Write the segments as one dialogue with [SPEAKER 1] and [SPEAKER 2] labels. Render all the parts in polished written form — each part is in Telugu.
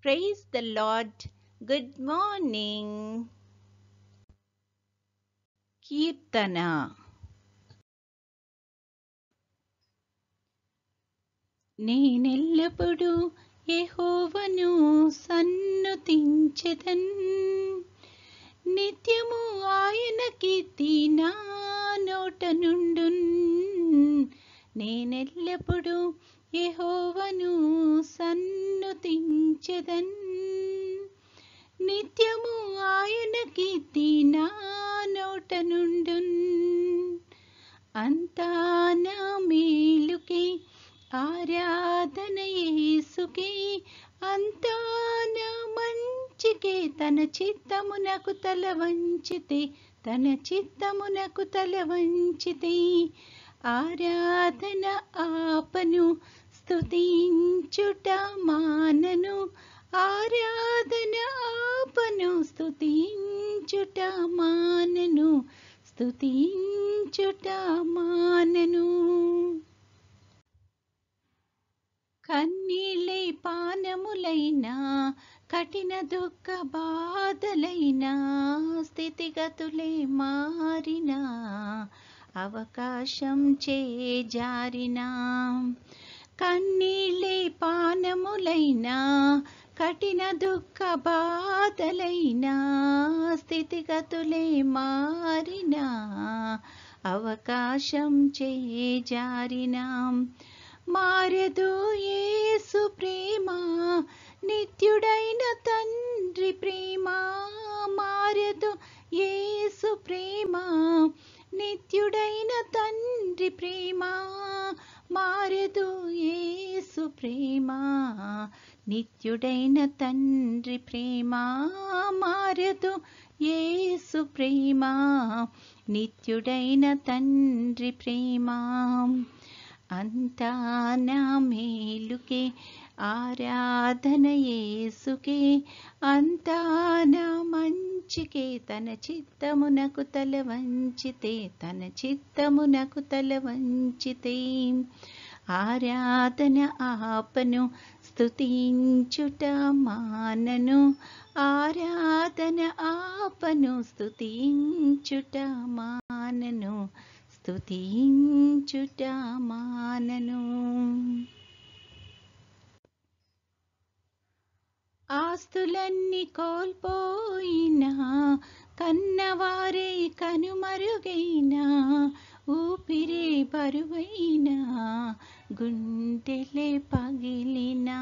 [SPEAKER 1] Praise the Lord. Good morning. కీర్తన. నేనెల్లప్పుడూ యెహోవాను సన్నుతించెదన్, నిత్యము ఆయన కీర్తి నా నోట నుండున్. నేనెల్లప్పుడూ యెహోవాను సన్నుతించెదన్, నిత్యము ఆయన కీర్తి నా నోట నుండున్. అంతా నా మేలుకే ఆరాధన యేసుకే, అంతా నా మంచికే. తన చిత్తమునకు తల వంచితే, తన చిత్తమునకు తల వంచితే, ఆరాధన ఆపను, స్తుతించుట మానను. ఆరాధన ఆపను, స్తుతించుట మానను, స్తుతించుట మానను. కన్నీళ్ళే పానములైనా, కఠిన దుఃఖ బాధలైనా, స్థితిగతులే మారినా, అవకాశం చేజారినా. కన్నీళ్ళే పానములైనా, కఠిన దుఃఖ బాధలైనా, స్థితిగతులే మారినా, అవకాశం చేజారినా. మారదు యేసు ప్రేమ, నిత్యుడైన తండ్రి ప్రేమ. మారదు యేసు ప్రేమ, నిత్యుడైన తండ్రి ప్రేమ. మారదు యేసు ప్రేమ, నిత్యుడైన తండ్రి ప్రేమ. మారదు యేసు ప్రేమ, నిత్యుడైన తండ్రి ప్రేమ. అంతా నా మేలుకే ఆరాధన యేసుకే, అంతా నా మంచికే. తన చిత్తమునకు తల వంచితే, తన చిత్తమునకు తల వంచితే, ఆరాధన ఆపను, స్తుతించుట మానను. ఆరాధన ఆపను, స్తుతించుట మానను, స్తుతించుట మానను. ఆస్తులన్నీ కోల్పోయినా, కన్నవారే కనుమరుగైనా, ఊపిరే బరువైనా, గుండెలే పగిలినా.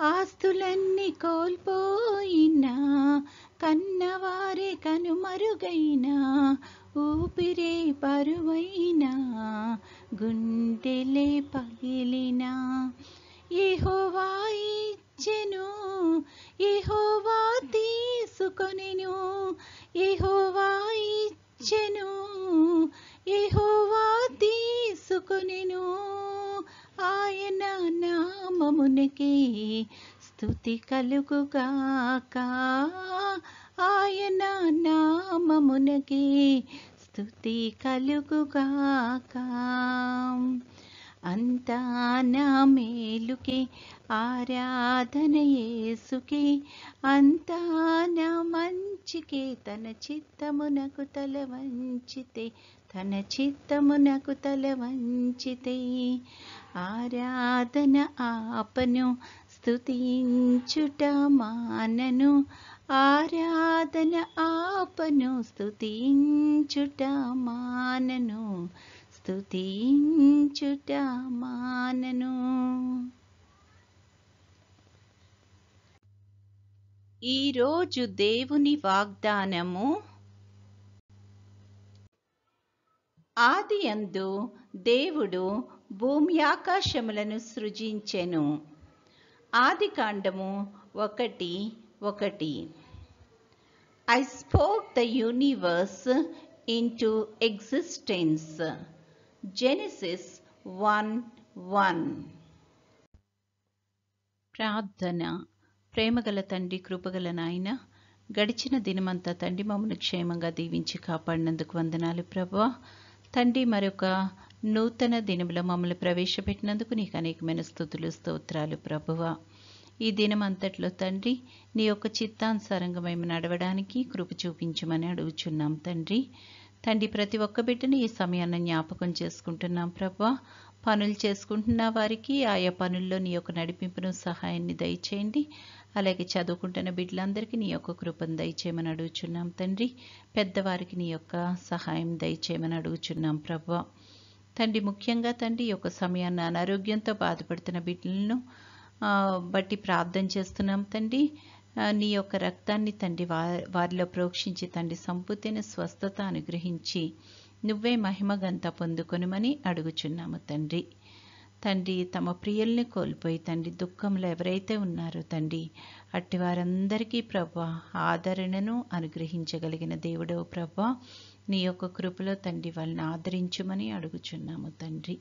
[SPEAKER 1] ఆస్తులన్నీ కోల్పోయినా, కన్నవారే కనుమరుగైనా, ఊపిరే బరువైనా, గుండెలే పగిలినా. యెహోవా ఇచ్చెను, యెహోవా తీసుకొనెను. యెహోవా ఇచ్చెను, యెహోవా తీసుకొనెను. ఆయన నామమునకే స్తుతి కలుగుగాక. ఆయన నామమునకే స్తుతి కలుగుగాక. అంతా నా మేలుకే ఆరాధన యేసుకే, అంతా నా మంచికే. తన చిత్తమునకు తల వంచితే, తన చిత్తమునకు తల వంచితే, ఆరాధన ఆపను, స్తుతించుట మానను. ఆరాధన ఆపను, స్తుతించుట మానను, స్తుతించుట మానను. ఈరోజు దేవుని వాగ్దానము. ఆదియందు దేవుడు భూమి ఆకాశములను సృజించెను. ఆదికాండము 1:1. I spoke the universe into existence. Genesis 1:1. ప్రార్థన. ప్రేమగల తండ్రి, కృపగల నాయన, గడిచిన దినమంతా తండ్రి మమ్మల్ని క్షేమంగా దీవించి కాపాడినందుకు వందనాలు ప్రభువా. తండ్రి, మరొక నూతన దినములో మమ్మల్ని ప్రవేశపెట్టినందుకు నీకు అనేకమైన స్తుతులు, స్తోత్రాలు ప్రభువా. ఈ దినమంతట్లో తండ్రి నీ యొక్క చిత్తానుసారంగా మేము నడవడానికి కృప చూపించమని అడుగుచున్నాం తండ్రి. తండ్రి ప్రతి ఒక్క బిడ్డని ఈ సమయాన్ని జ్ఞాపకం చేసుకుంటున్నాం ప్రభా. పనులు చేసుకుంటున్న వారికి ఆయా పనుల్లో నీ యొక్క నడిపింపును సహాయాన్ని దయచేయండి. అలాగే చదువుకుంటున్న బిడ్డలందరికీ నీ యొక్క కృపను దయచేయమని అడుగుచున్నాం తండ్రి. పెద్దవారికి నీ యొక్క సహాయం దయచేయమని అడుగుచున్నాం ప్రభా. తండ్రి ముఖ్యంగా తండ్రి ఈ యొక్క సమయాన్ని అనారోగ్యంతో బాధపడుతున్న బిడ్డలను బట్టి ప్రార్థన చేస్తున్నాం తండ్రి. నీ యొక్క రక్తాన్ని తండ్రి వారిలో ప్రోక్షించి తండ్రి సంపూర్తైన స్వస్థత అనుగ్రహించి నువ్వే మహిమగంతా పొందుకొనుమని అడుగుచున్నాము తండ్రి. తండ్రి తమ ప్రియుల్ని కోల్పోయి తండ్రి దుఃఖంలో ఎవరైతే ఉన్నారో తండ్రి అట్టి వారందరికీ ప్రభా ఆదరణను అనుగ్రహించగలిగిన దేవుడో ప్రభా, నీ యొక్క కృపలో తండ్రి వాళ్ళని ఆదరించుమని అడుగుచున్నాము తండ్రి.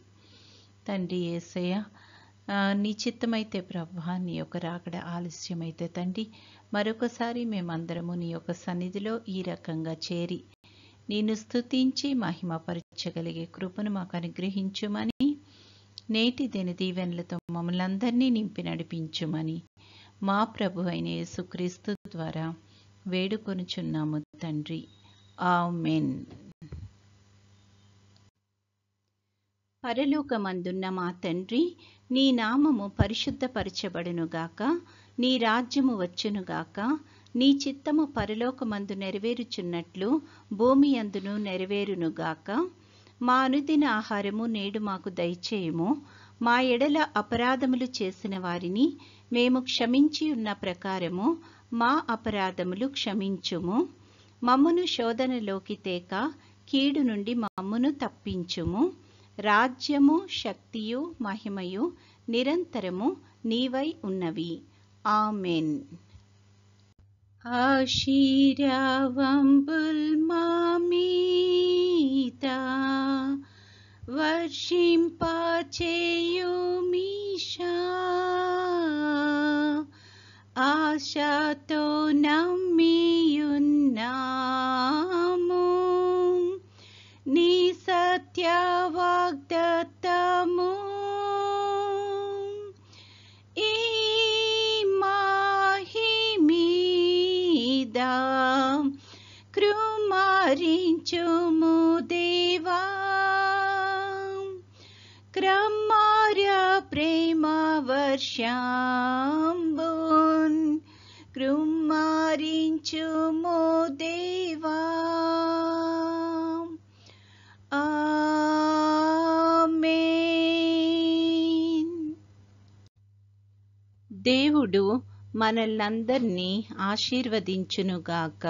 [SPEAKER 1] తండ్రి యేసయ్య, నీ చిత్తమైతే ప్రభా నీ యొక్క రాకడ ఆలస్యమైతే తండ్రి మరొకసారి మేమందరము నీ యొక్క సన్నిధిలో ఈ రకంగా చేరి నిన్ను స్తుతించి మహిమపరచగలిగే కృపను మాకు అనుగ్రహించుమని, నేటి దిన దీవెనలతో మమ్మల్ని అందరినీ నింపి నడిపించుమని మా ప్రభు అయిన యేసుక్రీస్తు ద్వారా వేడుకొనుచున్నాము తండ్రి. ఆమేన్. పరలోకమందున్న మా తండ్రి, నీ నామము పరిశుద్ధపరచబడునుగాక, నీ రాజ్యము వచ్చునుగాక, నీ చిత్తము పరలోకమందు నెరవేరుచున్నట్లు భూమి అందును నెరవేరునుగాక. మా అనుదిన ఆహారము నేడు మాకు దయచేయుము. మా ఎడల అపరాధములు చేసిన వారిని మేము క్షమించి ఉన్న ప్రకారము మా అపరాధములు క్షమించుము. మమ్మును శోధనలోకి తేక కీడు నుండి మమ్మును తప్పించుము. రాజ్యము, శక్తియు, మహిమయు నిరంతరము నీవై ఉన్నవి. ఆమెన్. ఆశీర్వాదంబుల్ మా మీద వర్షింపచేయుమీశా, ఆశతో నమ్మియున్నాము నీ సత్య వాగ్దత్తము. ఈ మహిమీద కృమారించుము దేవా, క్రమార్య ప్రేమ వర్షంబున్ కృమారించుము దేవా. ఆమేన్. దేవుడు మనల్నందరినీ ఆశీర్వదించునుగాక.